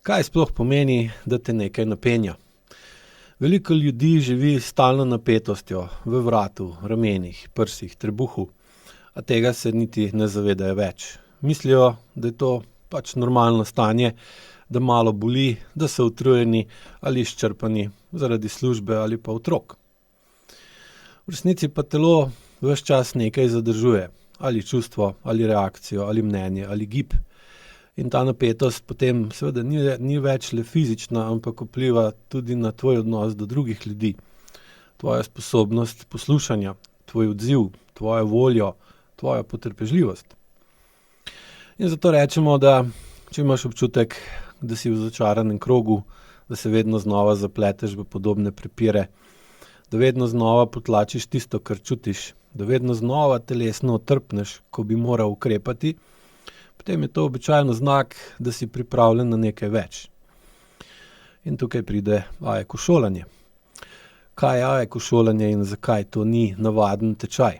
Kaj sploh pomeni, da te nekaj napenja? Veliko ljudi živi s stalno napetostjo v vratu, ramenih, prsih, trebuhu, a tega se niti ne zavedajo več. Mislijo, da je to pač normalno stanje, da malo boli, da so utrujeni ali izčrpani zaradi službe ali pa otrok. V resnici pa telo ves čas nekaj zadržuje, ali čustvo, ali reakcijo, ali mnenje, ali gib. In ta napetost potem seveda ni več le fizična, ampak vpliva tudi na tvoj odnos do drugih ljudi, tvoja sposobnost poslušanja, tvoj odziv, tvojo voljo, tvojo potrpežljivost. In zato rečemo, da če imaš občutek, da si v začaranem krogu, da se vedno znova zapleteš v podobne prepire, da vedno znova potlačiš tisto, kar čutiš, da vedno znova telesno otrpneš, ko bi moral ukrepati, potem je to običajno znak, da si pripravljen na nekaj več. In tukaj pride AEQ šolanje. Kaj je AEQ šolanje in zakaj to ni navaden tečaj?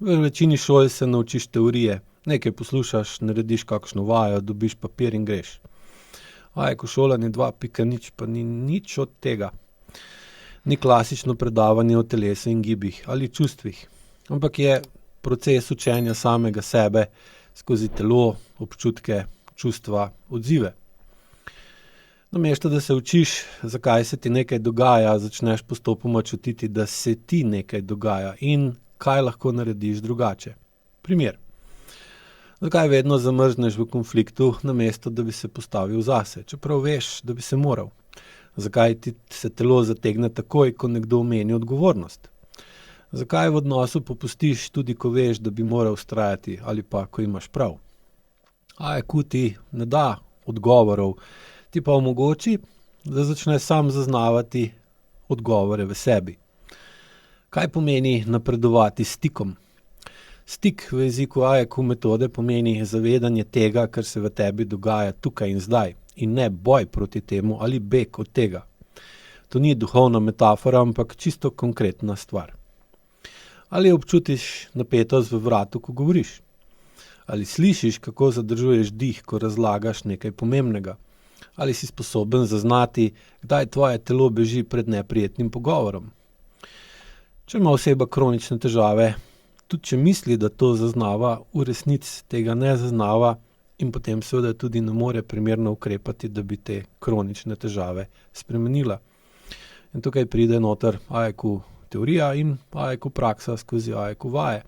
V večini šol se naučiš teorije, nekaj poslušaš, narediš kakšno vajo, dobiš papir in greš. AEQ šolanje 2.0 pa ni nič od tega. Ni klasično predavanje o telesu in gibih ali čustvih, ampak je proces učenja samega sebe, skozi telo, občutke, čustva, odzive. Namesto da se učiš, zakaj se ti nekaj dogaja, začneš postopoma čutiti, da se ti nekaj dogaja in kaj lahko narediš drugače. Primer. Zakaj vedno zamrzneš v konfliktu, namesto da bi se postavil zase, čeprav veš, da bi se moral? Zakaj ti se telo zategne takoj, ko nekdo omeni odgovornost? Zakaj v odnosu popustiš tudi, ko veš, da bi moral vztrajati ali pa, ko imaš prav? AEQ ti ne da odgovorov, ti pa omogoči, da začneš sam zaznavati odgovore v sebi. Kaj pomeni napredovati s stikom? Stik v jeziku AEQ metode pomeni zavedanje tega, kar se v tebi dogaja tukaj in zdaj, in ne boj proti temu ali beg od tega. To ni duhovna metafora, ampak čisto konkretna stvar. Ali občutiš napetost v vratu, ko govoriš? Ali slišiš, kako zadržuješ dih, ko razlagaš nekaj pomembnega? Ali si sposoben zaznati, kdaj tvoje telo beži pred neprijetnim pogovorom? Če ima oseba kronične težave, tudi če misli, da to zaznava, v resnici tega ne zaznava in potem seveda tudi ne more primerno ukrepati, da bi te kronične težave spremenila. In tukaj pride noter AEQ teorija in AEQ praksa skozi AEQ vaje,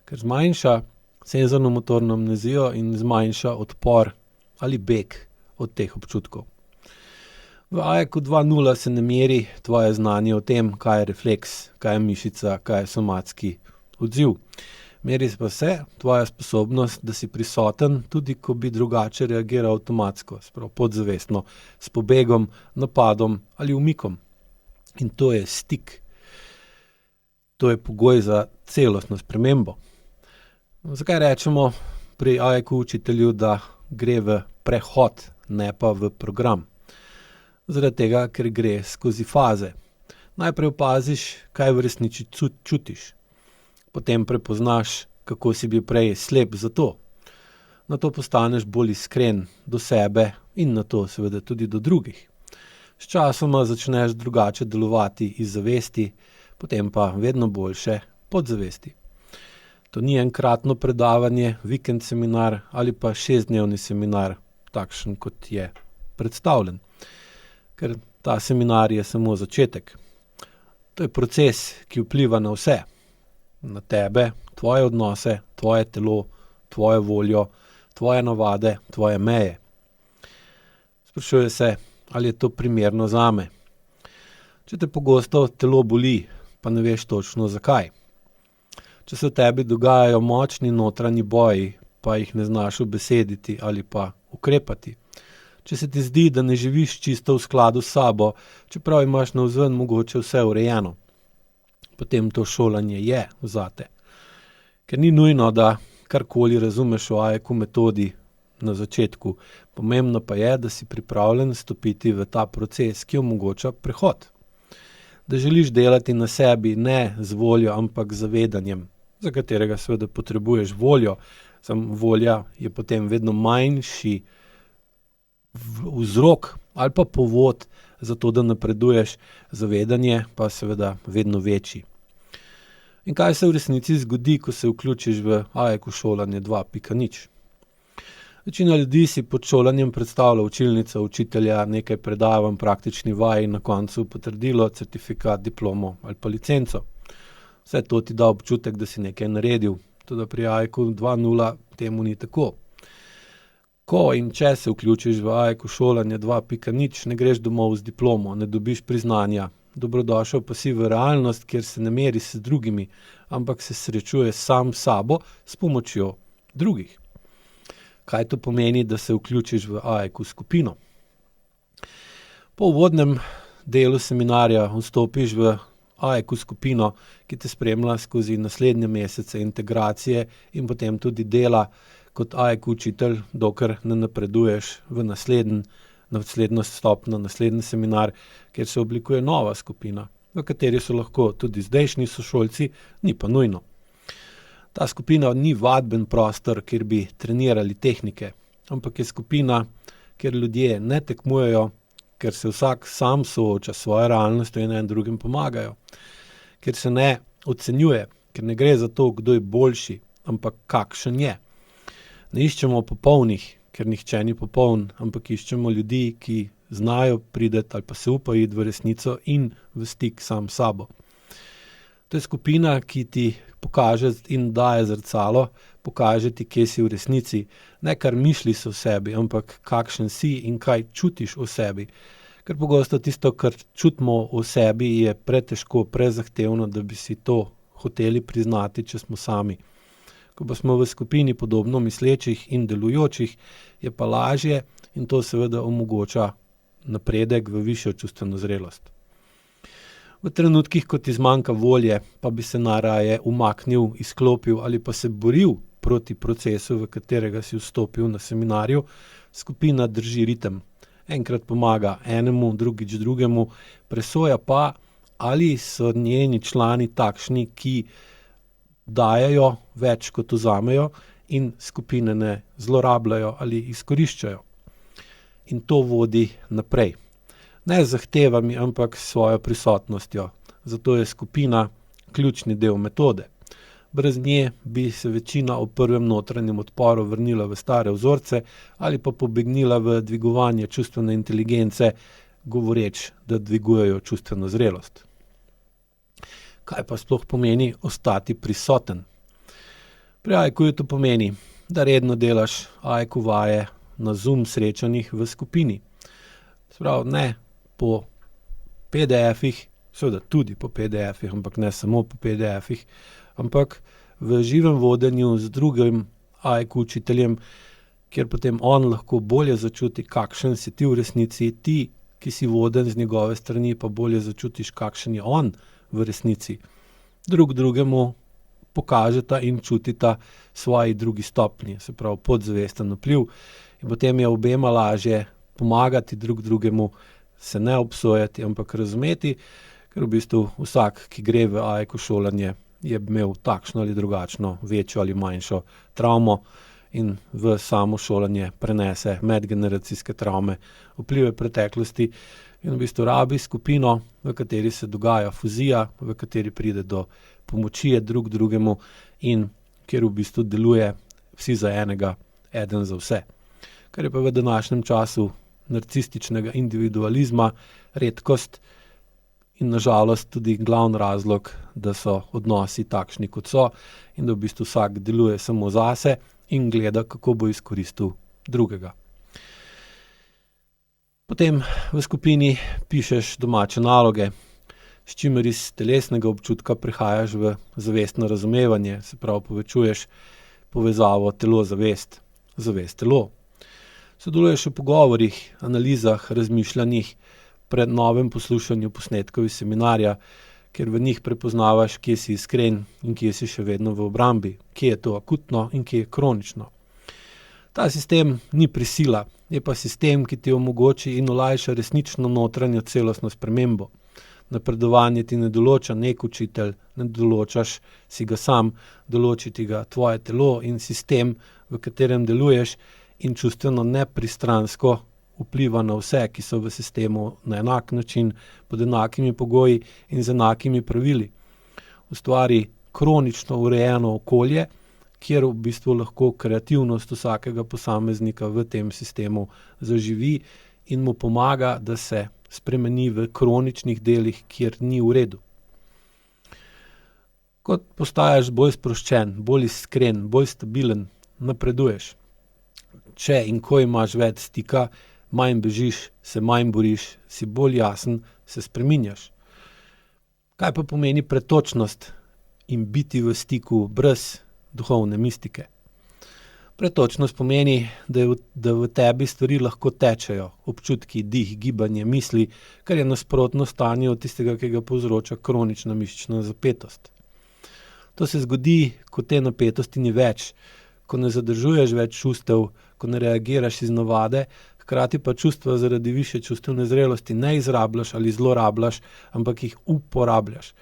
ker zmanjša senzorno-motorno amnezijo in zmanjša odpor ali beg od teh občutkov. V AEQ 2.0 se ne meri tvoje znanje o tem, kaj je refleks, kaj je mišica, kaj je somatski odziv. Meri pa se tvoja sposobnost, da si prisoten, tudi ko bi drugače reagiral avtomatsko, sprav podzavestno, s pobegom, napadom ali umikom. In to je stik. To je pogoj za celostno spremembo. Zakaj rečemo pri AEQ učitelju, da gre v prehod, ne pa v program? Zaradi tega, ker gre skozi faze. Najprej opaziš, kaj v resnici čutiš. Potem prepoznaš, kako si bil prej slep za to. Nato postaneš bolj iskren do sebe in nato seveda tudi do drugih. Sčasoma začneš drugače delovati iz zavesti, potem pa vedno boljše podzavesti. To ni enkratno predavanje, vikend seminar ali pa 6-dnevni seminar, takšen kot je predstavljen. Ker ta seminar je samo začetek. To je proces, ki vpliva na vse. Na tebe, tvoje odnose, tvoje telo, tvojo voljo, tvoje navade, tvoje meje. Sprašuje se, ali je to primerno zame. Če te pogosto telo boli, pa ne veš točno zakaj. Če se v tebi dogajajo močni notranji boji, pa jih ne znaš ubesediti ali pa ukrepati. Če se ti zdi, da ne živiš čisto v skladu s sabo, čeprav imaš navzven mogoče vse urejeno, potem to šolanje je zate. Ker ni nujno, da karkoli razumeš o AEQ metodi na začetku, pomembno pa je, da si pripravljen stopiti v ta proces, ki omogoča prehod. Da želiš delati na sebi ne z voljo, ampak z zavedanjem, za katerega seveda potrebuješ voljo. Samo volja je potem vedno manjši vzrok ali pa povod za to, da napreduješ, zavedanje pa seveda vedno večji. In kaj se v resnici zgodi, ko se vključiš v AIQ šolanje 2.0? Večina ljudi si pod šolanjem predstavlja učilnico, učitelja, nekaj predavanj, praktični vaj in na koncu potrdilo, certifikat, diplomo ali pa licenco. Vse to ti da občutek, da si nekaj naredil, tudi pri AIQ 2.0 temu ni tako. Ko in če se vključiš v AIQ šolanje 2.0, ne greš domov z diplomo, ne dobiš priznanja. Dobrodošel pa si v realnost, kjer se ne meri z drugimi, ampak se srečuje sam s sabo s pomočjo drugih. Kaj to pomeni, da se vključiš v AIQ skupino? Po uvodnem delu seminarja vstopiš v AIQ skupino, ki te spremlja skozi naslednje mesece integracije in potem tudi dela kot AIQ učitelj, dokler ne napreduješ v naslednjo stopnjo, naslednji seminar, kjer se oblikuje nova skupina, v kateri so lahko tudi zdajšnji sošolci, ni pa nujno. Ta skupina ni vadben prostor, kjer bi trenirali tehnike, ampak je skupina, kjer ljudje ne tekmujejo, ker se vsak sam sooča s svojo realnostjo in en drugim pomagajo, ker se ne ocenjuje, ker ne gre za to, kdo je boljši, ampak kakšen je. Ne iščemo popolnih, ker nihče ni popoln, ampak iščemo ljudi, ki znajo priti ali pa se upajo iti v resnico in v stik sam s sabo. To je skupina, ki ti pokaže in daje zrcalo, pokaže ti, kje si v resnici, ne kar misliš o sebi, ampak kakšen si in kaj čutiš o sebi. Ker pogosto tisto, kar čutimo o sebi, je pretežko, prezahtevno, da bi si to hoteli priznati, če smo sami. Ko pa smo v skupini podobno mislečih in delujočih, je pa lažje in to seveda omogoča napredek v višjo čustveno zrelost. V trenutkih, ko ti zmanjka volje, pa bi se najraje umaknil, izklopil ali pa se boril proti procesu, v katerega si vstopil na seminarju, skupina drži ritem. Enkrat pomaga enemu, drugič drugemu, presoja pa, ali so njeni člani takšni, ki dajejo več, kot vzamejo in skupine ne zlorabljajo ali izkoriščajo. In to vodi naprej. Ne z zahtevami, ampak s svojo prisotnostjo. Zato je skupina ključni del metode. Brez nje bi se večina ob prvem notranjem odporu vrnila v stare vzorce ali pa pobegnila v dvigovanje čustvene inteligence, govoreč, da dvigujejo čustveno zrelost. Kaj pa sploh pomeni ostati prisoten? Pri AIQ to pomeni, da redno delaš AIQ vaje na Zoom srečanjih v skupini. Sprav ne po PDF-ih, seveda tudi po PDF-ih, ampak ne samo po PDF-ih, ampak v živem vodenju z drugim AIQ učiteljem, kjer potem on lahko bolje začuti, kakšen si ti v resnici, ti, ki si voden z njegove strani, pa bolje začutiš, kakšen je on v resnici. Drugemu pokažeta in čutita svoji drugi stopnji, se pravi podzvesten vpliv, in potem je obema lažje pomagati drugemu, se ne obsojati, ampak razumeti, ker v bistvu vsak, ki gre v AIQ šolanje, je imel takšno ali drugačno, večjo ali manjšo travmo in v samo šolanje prenese medgeneracijske travme, vplive preteklosti in v bistvu rabi skupino, v kateri se dogaja fuzija, v kateri pride do pomoči drugemu in kjer v bistvu deluje vsi za enega, eden za vse. Kar je pa v današnjem času narcističnega individualizma redkost in nažalost tudi glavni razlog, da so odnosi takšni, kot so, in da v bistvu vsak deluje samo zase in gleda, kako bo izkoristil drugega. Potem v skupini pišeš domače naloge, s čimer iz telesnega občutka prehajaš v zavestno razumevanje, se pravi povečuješ povezavo telo-zavest, zavest-telo. Sodeluješ v pogovorih, analizah, razmišljanjih, pred novem poslušanju posnetkov iz seminarja, ker v njih prepoznavaš, kje si iskren in kje si še vedno v obrambi, kje je to akutno in kje je kronično. Ta sistem ni prisila, je pa sistem, ki ti omogoči in olajša resnično notranjo celostno spremembo. Napredovanje ti ne določa nek učitelj, ne določaš si ga sam, določi ti ga tvoje telo in sistem, v katerem deluješ in čustveno nepristransko vpliva na vse, ki so v sistemu na enak način, pod enakimi pogoji in z enakimi pravili. Ustvari kronično urejeno okolje, kjer v bistvu lahko kreativnost vsakega posameznika v tem sistemu zaživi in mu pomaga, da se spremeni v kroničnih delih, kjer ni v redu. Ko postaješ bolj sproščen, bolj iskren, bolj stabilen, napreduješ. Če in ko imaš več stika, manj bežiš, se manj boriš, si bolj jasen, se spreminjaš. Kaj pa pomeni pretočnost in biti v stiku brez duhovne mistike? Pretočnost pomeni, da v tebi stvari lahko tečejo, občutki, dih, gibanje, misli, kar je nasprotno stanje od tistega, ki ga povzroča kronična mišična zapetost. To se zgodi, ko te napetosti ni več, ko ne zadržuješ več čustev, ko ne reagiraš iz navade, hkrati pa čustva zaradi višje čustvene zrelosti ne izrabljaš ali zlorabljaš, ampak jih uporabljaš.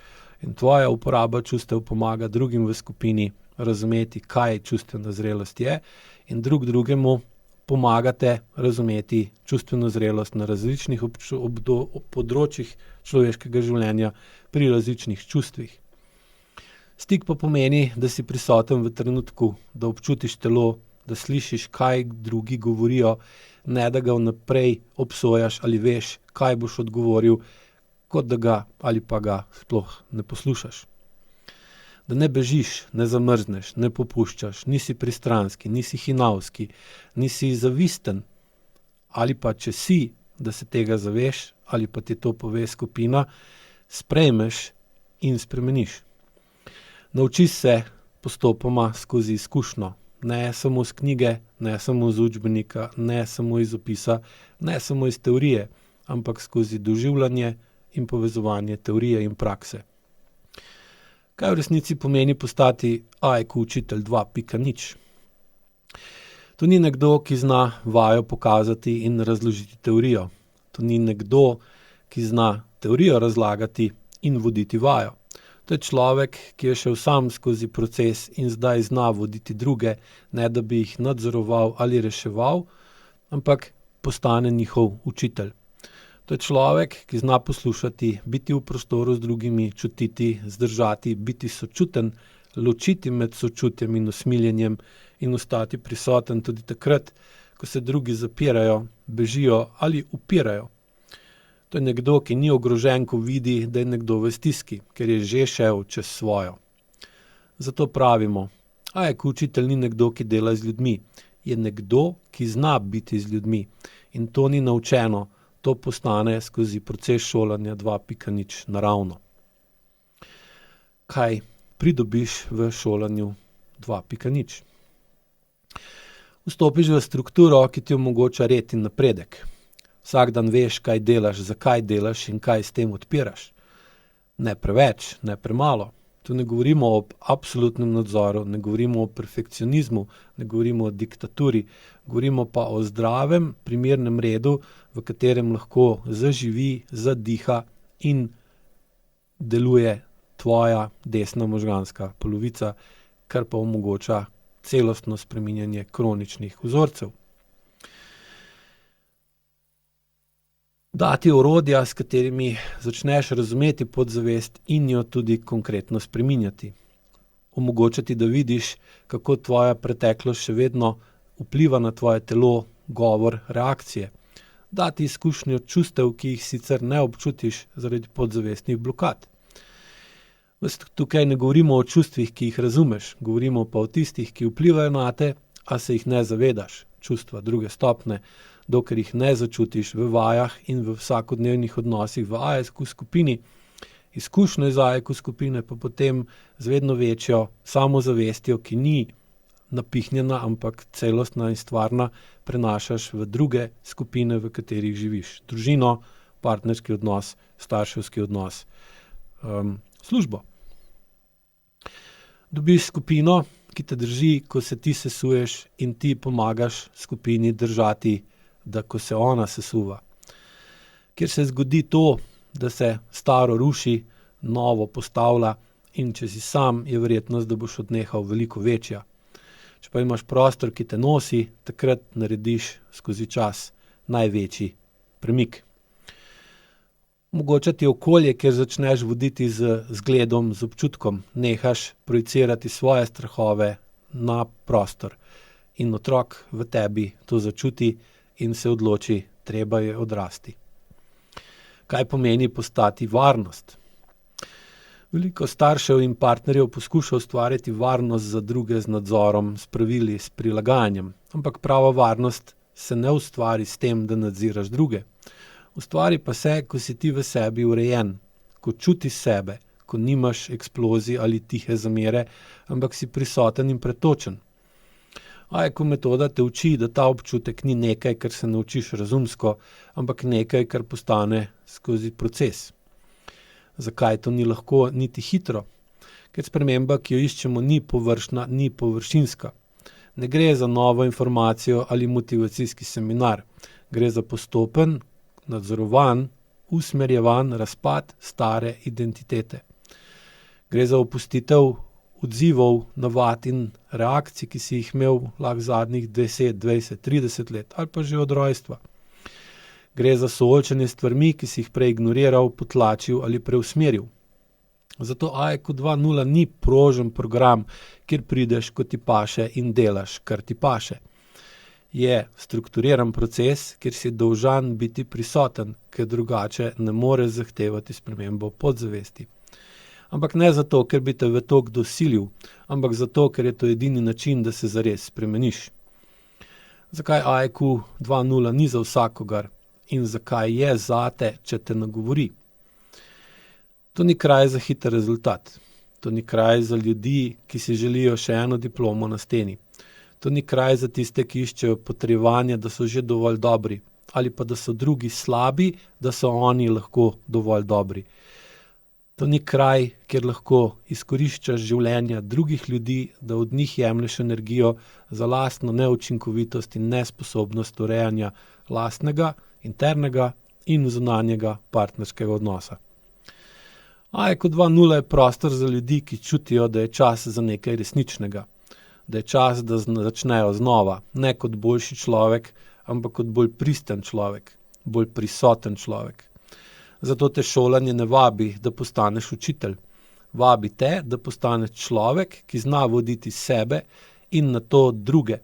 In tvoja uporaba čustev pomaga drugim v skupini razumeti, kaj čustvena zrelost je, in drugemu pomagate razumeti čustveno zrelost na različnih področjih človeškega življenja pri različnih čustvih. Stik pa pomeni, da si prisoten v trenutku, da občutiš telo, da slišiš, kaj drugi govorijo, ne da ga vnaprej obsojaš ali veš, kaj boš odgovoril, kot da ga ali pa ga sploh ne poslušaš. Da ne bežiš, ne zamrzneš, ne popuščaš, nisi pristranski, nisi hinavski, nisi zavisten, ali pa če si, da se tega zaveš, ali pa ti to pove skupina, sprejmeš in spremeniš. Nauči se postopoma skozi izkušnjo, ne samo iz knjige, ne samo iz učbenika, ne samo iz opisa, ne samo iz teorije, ampak skozi doživljanje in povezovanje teorije in prakse. Kaj v resnici pomeni postati AIQ učitelj 2.0? To ni nekdo, ki zna vajo pokazati in razložiti teorijo. To ni nekdo, ki zna teorijo razlagati in voditi vajo. To je človek, ki je šel sam skozi proces in zdaj zna voditi druge, ne da bi jih nadzoroval ali reševal, ampak postane njihov učitelj. To je človek, ki zna poslušati, biti v prostoru z drugimi, čutiti, zdržati, biti sočuten, ločiti med sočutjem in usmiljenjem in ostati prisoten tudi takrat, ko se drugi zapirajo, bežijo ali upirajo. To je nekdo, ki ni ogrožen, ko vidi, da je nekdo v stiski, ker je že šel čez svojo. Zato pravimo, AIQ učitelj ni nekdo, ki dela z ljudmi, je nekdo, ki zna biti z ljudmi. In to ni naučeno, to postane skozi proces šolanja 2.0 naravno. Kaj pridobiš v šolanju 2.0? Vstopiš v strukturo, ki ti omogoča red in napredek. Vsak dan veš, kaj delaš, zakaj delaš in kaj s tem odpiraš. Ne preveč, ne premalo. Tu ne govorimo o absolutnem nadzoru, ne govorimo o perfekcionizmu, ne govorimo o diktaturi, govorimo pa o zdravem, primernem redu, v katerem lahko zaživi, zadiha in deluje tvoja desna možganska polovica, kar pa omogoča celostno spreminjanje kroničnih vzorcev. Dati orodja, s katerimi začneš razumeti podzavest in jo tudi konkretno spreminjati. Omogočati, da vidiš, kako tvoja preteklost še vedno vpliva na tvoje telo, govor, reakcije. Dati izkušnjo čustev, ki jih sicer ne občutiš zaradi podzavestnih blokad. Tukaj ne govorimo o čustvih, ki jih razumeš, govorimo pa o tistih, ki vplivajo nate, a se jih ne zavedaš, čustva druge stopnje, dokler jih ne začutiš v vajah in v vsakodnevnih odnosih v AIQ skupini, izkušnjo iz AIQ skupine pa potem z vedno večjo samozavestjo, ki ni napihnjena, ampak celostna in stvarna, prenašaš v druge skupine, v katerih živiš. Družino, partnerski odnos, starševski odnos, službo. Dobiš skupino, ki te drži, ko se ti sesuješ in ti pomagaš skupini držati, da ko se ona sesuva. Kjer se zgodi to, da se staro ruši, novo postavlja in če si sam, je verjetnost, da boš odnehal veliko večja. Če pa imaš prostor, ki te nosi, takrat narediš skozi čas največji premik. Mogoče ti okolje, kjer začneš voditi z zgledom, z občutkom, nehaš projicirati svoje strahove na prostor in otrok v tebi to začuti in se odloči, treba je odrasti. Kaj pomeni postati varnost? Veliko staršev in partnerjev poskuša ustvariti varnost za druge z nadzorom, s pravili, s prilagajanjem, ampak prava varnost se ne ustvari s tem, da nadziraš druge. Ustvari pa se, ko si ti v sebi urejen, ko čutiš sebe, ko nimaš eksplozij ali tihe zamere, ampak si prisoten in pretočen. AIKU metoda te uči, da ta občutek ni nekaj, kar se naučiš razumsko, ampak nekaj, kar postane skozi proces. Zakaj to ni lahko niti hitro? Ker sprememba, ki jo iščemo, ni površna, ni površinska. Ne gre za novo informacijo ali motivacijski seminar. Gre za postopen, nadzorovan, usmerjevan razpad stare identitete. Gre za opustitev odzivov, navad in reakcij, ki si jih imel lahko zadnjih 10, 20, 30 let ali pa že od rojstva. Gre za soočenje s stvarmi, ki si jih prej ignoriral, potlačil ali preusmeril. Zato AIKU 2.0 ni prožen program, kjer prideš, ko ti paše in delaš, kar ti paše. Je strukturiran proces, kjer si dolžan biti prisoten, ker drugače ne more zahtevati spremembo podzavesti. Ampak ne zato, ker bi te v to kdo silil, ampak zato, ker je to edini način, da se zares spremeniš. Zakaj AIKU 2.0 ni za vsakogar in zakaj je zate, če te nagovori? To ni kraj za hiter rezultat. To ni kraj za ljudi, ki si želijo še eno diplomo na steni. To ni kraj za tiste, ki iščejo potrjevanje, da so že dovolj dobri, ali pa da so drugi slabi, da so oni lahko dovolj dobri. To ni kraj, kjer lahko izkoriščaš življenja drugih ljudi, da od njih jemlješ energijo za lastno neučinkovitost in nesposobnost urejanja lastnega, internega in zunanjega partnerskega odnosa. AIKU 2.0 je prostor za ljudi, ki čutijo, da je čas za nekaj resničnega. Da je čas, da začnejo znova, ne kot boljši človek, ampak kot bolj pristen človek, bolj prisoten človek. Zato te šolanje ne vabi, da postaneš učitelj. Vabi te, da postaneš človek, ki zna voditi sebe in nato druge.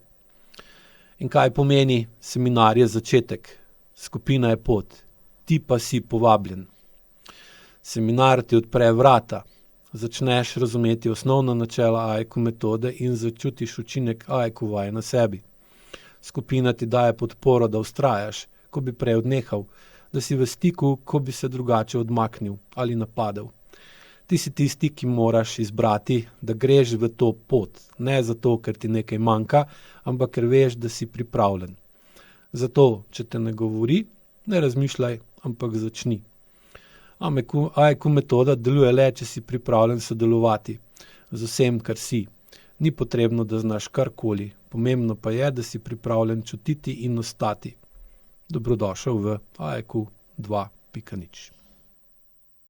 In kaj pomeni seminar je začetek, skupina je pot, ti pa si povabljen. Seminar ti odpre vrata, začneš razumeti osnovna načela AIKU metode in začutiš učinek AIKU vaj na sebi. Skupina ti daje podporo, da vztrajaš, ko bi prej odnehal, da si v stiku, ko bi se drugače odmaknil ali napadel. Ti si tisti, ki moraš izbrati, da greš v to pot, ne zato, ker ti nekaj manjka, ampak ker veš, da si pripravljen. Zato, če te ne govori, ne razmišljaj, ampak začni. AIKU metoda deluje le, če si pripravljen sodelovati z vsem, kar si. Ni potrebno, da znaš karkoli, pomembno pa je, da si pripravljen čutiti in ostati. Dobrodošel v AIKU 2.0.